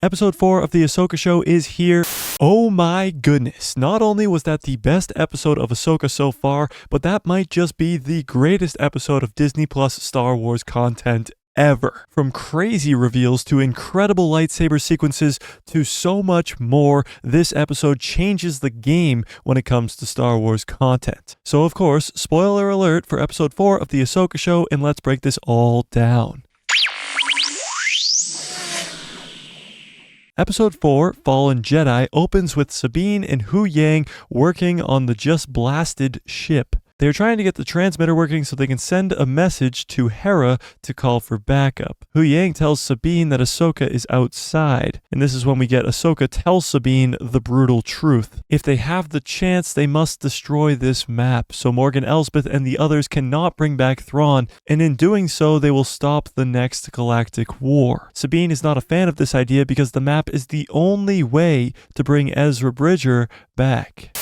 Episode 4 of the Ahsoka show is here. Oh my goodness, not only was that the best episode of Ahsoka so far, but that might just be the greatest episode of Disney Plus Star Wars content ever. From crazy reveals to incredible lightsaber sequences to so much more, this episode changes the game when it comes to Star Wars content. So of course, spoiler alert for episode 4 of the Ahsoka show, and let's break this all down. Episode 4, Fallen Jedi, opens with Sabine and Huyang working on the just blasted ship. They're trying to get the transmitter working so they can send a message to Hera to call for backup. Huyang tells Sabine that Ahsoka is outside, and this is when we get Ahsoka tell Sabine the brutal truth. If they have the chance, they must destroy this map, so Morgan Elsbeth and the others cannot bring back Thrawn, and in doing so, they will stop the next galactic war. Sabine is not a fan of this idea because the map is the only way to bring Ezra Bridger back.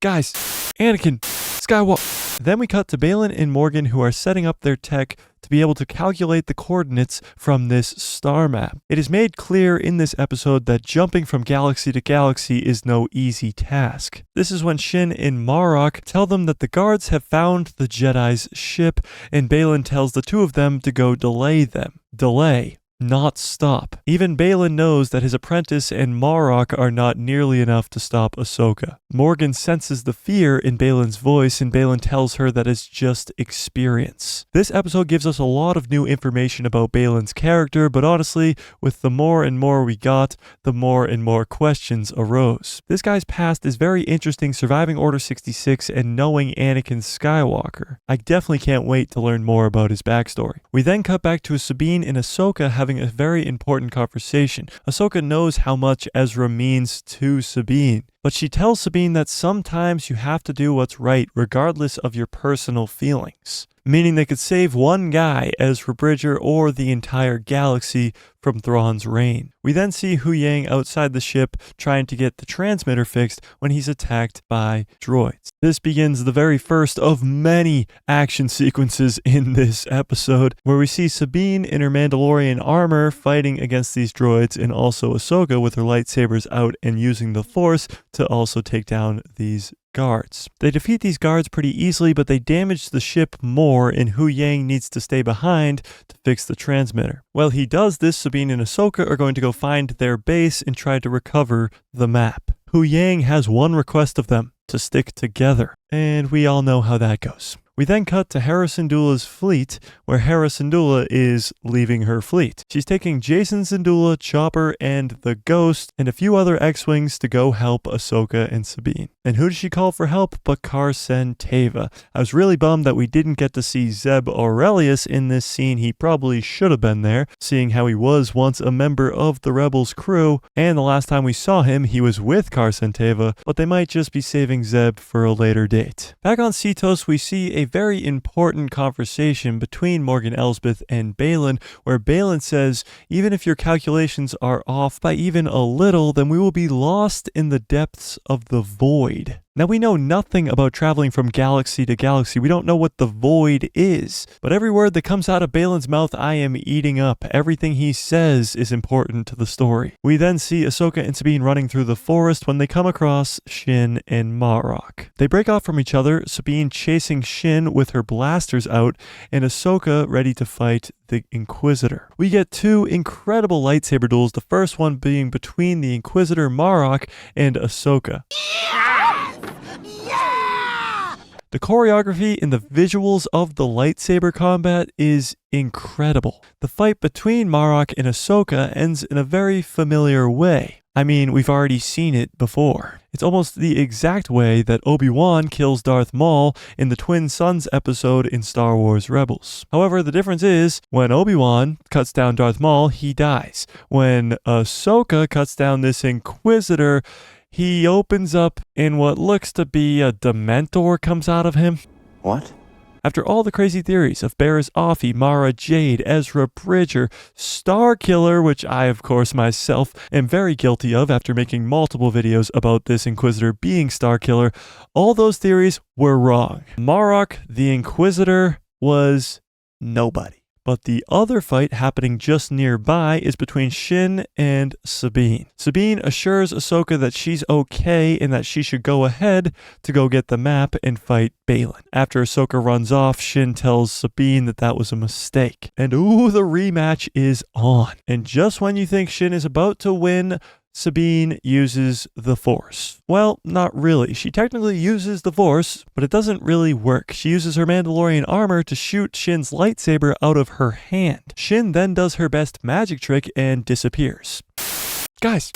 Guys, Anakin Skywalker. Then we cut to Baylan and Morgan, who are setting up their tech to be able to calculate the coordinates from this star map. It is made clear in this episode that jumping from galaxy to galaxy is no easy task. This is when Shin and Marok tell them that the guards have found the Jedi's ship, and Baylan tells the two of them to go delay them. Delay, not stop. Even Baylan knows that his apprentice and Marok are not nearly enough to stop Ahsoka. Morgan senses the fear in Baylan's voice, and Baylan tells her that it's just experience. This episode gives us a lot of new information about Baylan's character, but honestly, with the more and more we got, the more and more questions arose. This guy's past is very interesting, surviving Order 66 and knowing Anakin Skywalker. I definitely can't wait to learn more about his backstory. We then cut back to Sabine and Ahsoka having a very important conversation. Ahsoka knows how much Ezra means to Sabine, but she tells Sabine that sometimes you have to do what's right regardless of your personal feelings. Meaning they could save one guy, Ezra Bridger, or the entire galaxy from Thrawn's reign. We then see Huyang outside the ship trying to get the transmitter fixed when he's attacked by droids. This begins the very first of many action sequences in this episode, where we see Sabine in her Mandalorian armor fighting against these droids, and also Ahsoka with her lightsabers out and using the Force to also take down these guards. They defeat these guards pretty easily, but they damage the ship more, and Huyang needs to stay behind to fix the transmitter. While he does this, Sabine and Ahsoka are going to go find their base and try to recover the map. Huyang has one request of them: to stick together, and we all know how that goes. We then cut to Hera Syndulla's fleet, where Hera Syndulla is leaving her fleet. She's taking Jason Syndulla, Chopper, and the Ghost, and a few other X-Wings to go help Ahsoka and Sabine. And who does she call for help but Carson Teva? I was really bummed that we didn't get to see Zeb Aurelius in this scene. He probably should have been there, seeing how he was once a member of the Rebels crew, and the last time we saw him, he was with Carson Teva, but they might just be saving Zeb for a later date. Back on Cetos, we see a very important conversation between Morgan Elsbeth and Baylan, where Baylan says, even if your calculations are off by even a little, then we will be lost in the depths of the void. Now, we know nothing about traveling from galaxy to galaxy. We don't know what the void is. But every word that comes out of Baylan's mouth, I am eating up. Everything he says is important to the story. We then see Ahsoka and Sabine running through the forest when they come across Shin and Marok. They break off from each other, Sabine chasing Shin with her blasters out, and Ahsoka ready to fight the Inquisitor. We get two incredible lightsaber duels, the first one being between the Inquisitor Marok and Ahsoka. The choreography and the visuals of the lightsaber combat is incredible. The fight between Marok and Ahsoka ends in a very familiar way. I mean, we've already seen it before. It's almost the exact way that Obi-Wan kills Darth Maul in the Twin Sons episode in Star Wars Rebels. However, the difference is, when Obi-Wan cuts down Darth Maul, he dies. When Ahsoka cuts down this Inquisitor, he opens up and what looks to be a Dementor comes out of him. What? After all the crazy theories of Barriss Offee, Mara Jade, Ezra Bridger, Starkiller, which I of course myself am very guilty of after making multiple videos about this Inquisitor being Starkiller, all those theories were wrong. Marok, the Inquisitor, was nobody. But the other fight happening just nearby is between Shin and Sabine. Sabine assures Ahsoka that she's okay and that she should go ahead to go get the map and fight Baylan. After Ahsoka runs off, Shin tells Sabine that that was a mistake. And ooh, the rematch is on. And just when you think Shin is about to win, Sabine uses the Force. Well, not really. She technically uses the Force, but it doesn't really work. She uses her Mandalorian armor to shoot Shin's lightsaber out of her hand. Shin then does her best magic trick and disappears. Guys,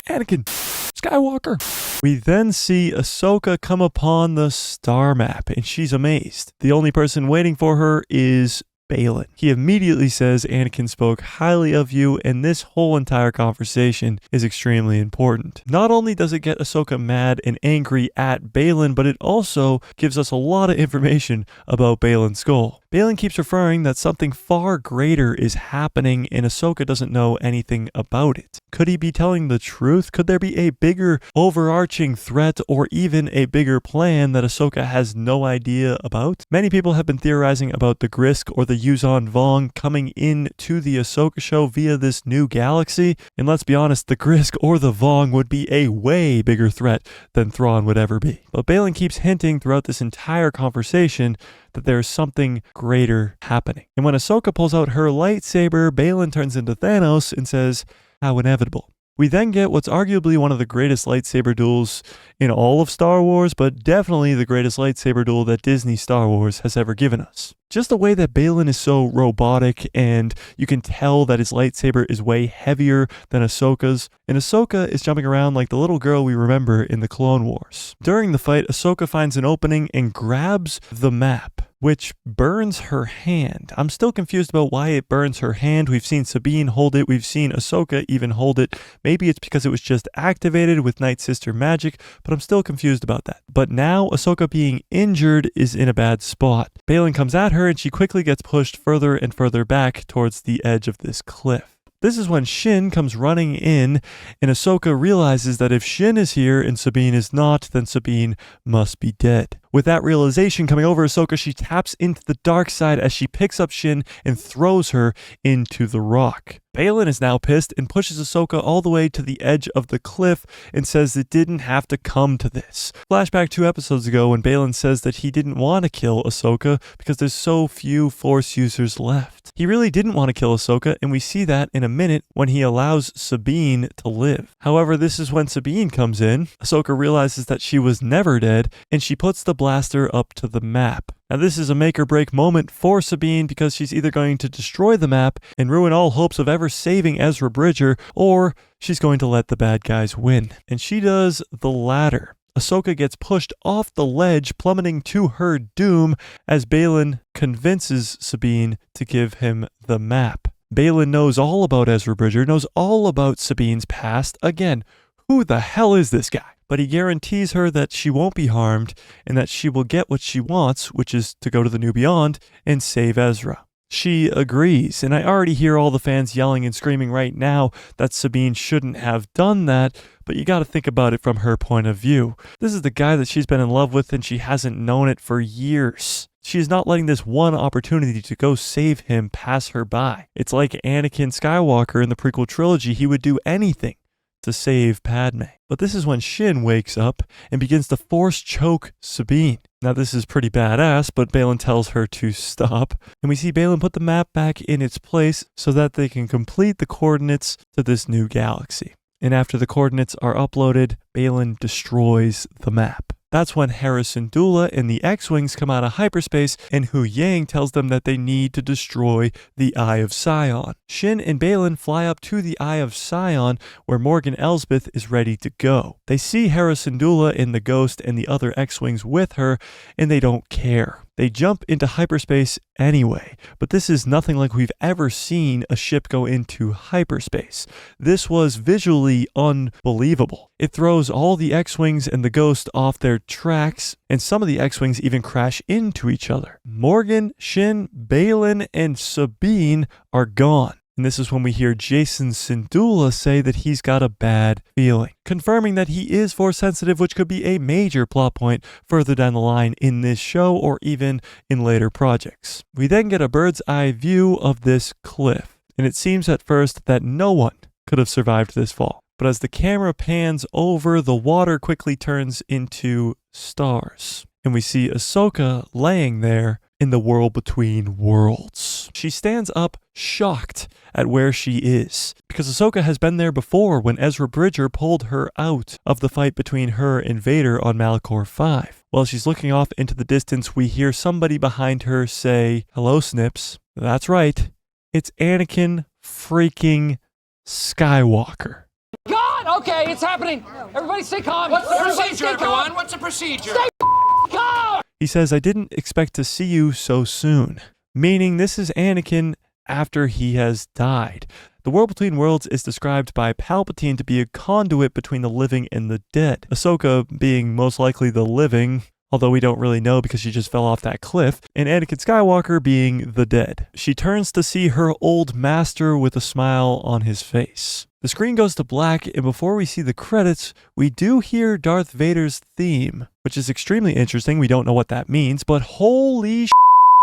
Anakin Skywalker. We then see Ahsoka come upon the star map, and she's amazed. The only person waiting for her is Baylan. He immediately says Anakin spoke highly of you, and this whole entire conversation is extremely important. Not only does it get Ahsoka mad and angry at Baylan, but it also gives us a lot of information about Baylan's goal. Baylan keeps referring that something far greater is happening and Ahsoka doesn't know anything about it. Could he be telling the truth? Could there be a bigger overarching threat or even a bigger plan that Ahsoka has no idea about? Many people have been theorizing about the Grisk or the Yuzan Vong coming in to the Ahsoka show via this new galaxy, and let's be honest, the Grisk or the Vong would be a way bigger threat than Thrawn would ever be. But Baylan keeps hinting throughout this entire conversation that there's something greater happening. And when Ahsoka pulls out her lightsaber, Baylan turns into Thanos and says, "How inevitable." We then get what's arguably one of the greatest lightsaber duels in all of Star Wars, but definitely the greatest lightsaber duel that Disney Star Wars has ever given us. Just the way that Baylan is so robotic, and you can tell that his lightsaber is way heavier than Ahsoka's, and Ahsoka is jumping around like the little girl we remember in the Clone Wars. During the fight, Ahsoka finds an opening and grabs the map, which burns her hand. I'm still confused about why it burns her hand. We've seen Sabine hold it. We've seen Ahsoka even hold it. Maybe it's because it was just activated with Night Sister magic, but I'm still confused about that. But now Ahsoka being injured is in a bad spot. Baylan comes at her and she quickly gets pushed further and further back towards the edge of this cliff. This is when Shin comes running in, and Ahsoka realizes that if Shin is here and Sabine is not, then Sabine must be dead. With that realization coming over Ahsoka, she taps into the dark side as she picks up Shin and throws her into the rock. Baylan is now pissed and pushes Ahsoka all the way to the edge of the cliff and says it didn't have to come to this. Flashback 2 episodes ago when Baylan says that he didn't want to kill Ahsoka because there's so few Force users left. He really didn't want to kill Ahsoka, and we see that in a minute when he allows Sabine to live. However, this is when Sabine comes in. Ahsoka realizes that she was never dead, and she puts the blaster up to the map. Now this is a make or break moment for Sabine because she's either going to destroy the map and ruin all hopes of ever saving Ezra Bridger, or she's going to let the bad guys win. And she does the latter. Ahsoka gets pushed off the ledge, plummeting to her doom as Baylan convinces Sabine to give him the map. Baylan knows all about Ezra Bridger, knows all about Sabine's past. Again, who the hell is this guy? But he guarantees her that she won't be harmed and that she will get what she wants, which is to go to the New Beyond and save Ezra. She agrees, and I already hear all the fans yelling and screaming right now that Sabine shouldn't have done that, but you gotta think about it from her point of view. This is the guy that she's been in love with and she hasn't known it for years. She is not letting this one opportunity to go save him pass her by. It's like Anakin Skywalker in the prequel trilogy. He would do anything to save Padme. But this is when Shin wakes up and begins to force choke Sabine. Now this is pretty badass, but Baylan tells her to stop. And we see Baylan put the map back in its place so that they can complete the coordinates to this new galaxy. And after the coordinates are uploaded, Baylan destroys the map. That's when Hera Syndulla and the X-Wings come out of hyperspace, and Hu Yang tells them that they need to destroy the Eye of Sion. Shin and Baylan fly up to the Eye of Sion, where Morgan Elsbeth is ready to go. They see Hera Syndulla and the Ghost and the other X-Wings with her, and they don't care. They jump into hyperspace anyway, but this is nothing like we've ever seen a ship go into hyperspace. This was visually unbelievable. It throws all the X-Wings and the Ghost off their tracks, and some of the X-Wings even crash into each other. Morgan, Shin, Baylan, and Sabine are gone. And this is when we hear Jason Syndulla say that he's got a bad feeling, confirming that he is Force sensitive, which could be a major plot point further down the line in this show or even in later projects. We then get a bird's eye view of this cliff, and it seems at first that no one could have survived this fall. But as the camera pans over, the water quickly turns into stars, and we see Ahsoka laying there in the world between worlds. She stands up shocked at where she is, because Ahsoka has been there before when Ezra Bridger pulled her out of the fight between her and Vader on Malachor 5. While she's looking off into the distance, we hear somebody behind her say, "Hello, Snips." That's right. It's Anakin freaking Skywalker. God! Okay, it's happening. Everybody stay calm. What's the procedure, everyone? What's the procedure? Stay calm! He says, "I didn't expect to see you so soon," meaning this is Anakin after he has died. The world between worlds is described by Palpatine to be a conduit between the living and the dead. Ahsoka being most likely the living, although we don't really know because she just fell off that cliff, and Anakin Skywalker being the dead. She turns to see her old master with a smile on his face. The screen goes to black, and before we see the credits, we do hear Darth Vader's theme, which is extremely interesting. We don't know what that means, but holy sh**,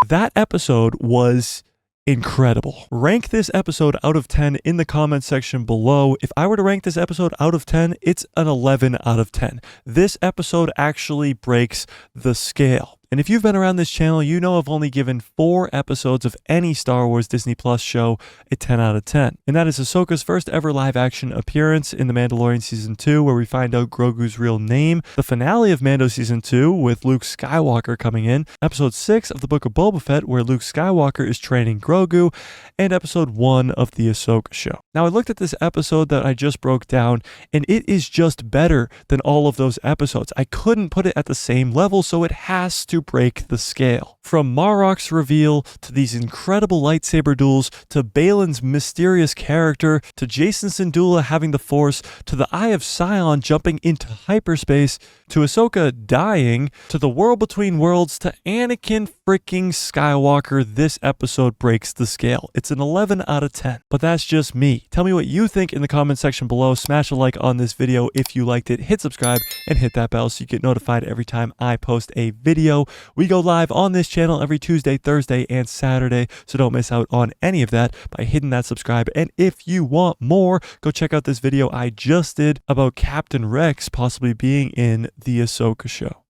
that episode was incredible. Rank this episode out of 10 in the comments section below. If I were to rank this episode out of 10, it's an 11 out of 10. This episode actually breaks the scale. And if you've been around this channel, you know I've only given 4 episodes of any Star Wars Disney Plus show a 10 out of 10. And that is Ahsoka's first ever live action appearance in The Mandalorian Season 2, where we find out Grogu's real name, the finale of Mando Season 2 with Luke Skywalker coming in, episode 6 of the Book of Boba Fett, where Luke Skywalker is training Grogu, and episode 1 of the Ahsoka show. Now, I looked at this episode that I just broke down, and it is just better than all of those episodes. I couldn't put it at the same level, so it has to break the scale. From Marok's reveal, to these incredible lightsaber duels, to Balin's mysterious character, to Jason Syndulla having the Force, to the Eye of Sion jumping into hyperspace, to Ahsoka dying, to the world between worlds, to Anakin freaking Skywalker, this episode breaks the scale. It's an 11 out of 10, but that's just me. Tell me what you think in the comment section below. Smash a like on this video if you liked it, hit subscribe, and hit that bell so you get notified every time I post a video. We go live on this channel every Tuesday, Thursday, and Saturday, so don't miss out on any of that by hitting that subscribe. And if you want more, go check out this video I just did about Captain Rex possibly being in the Ahsoka show.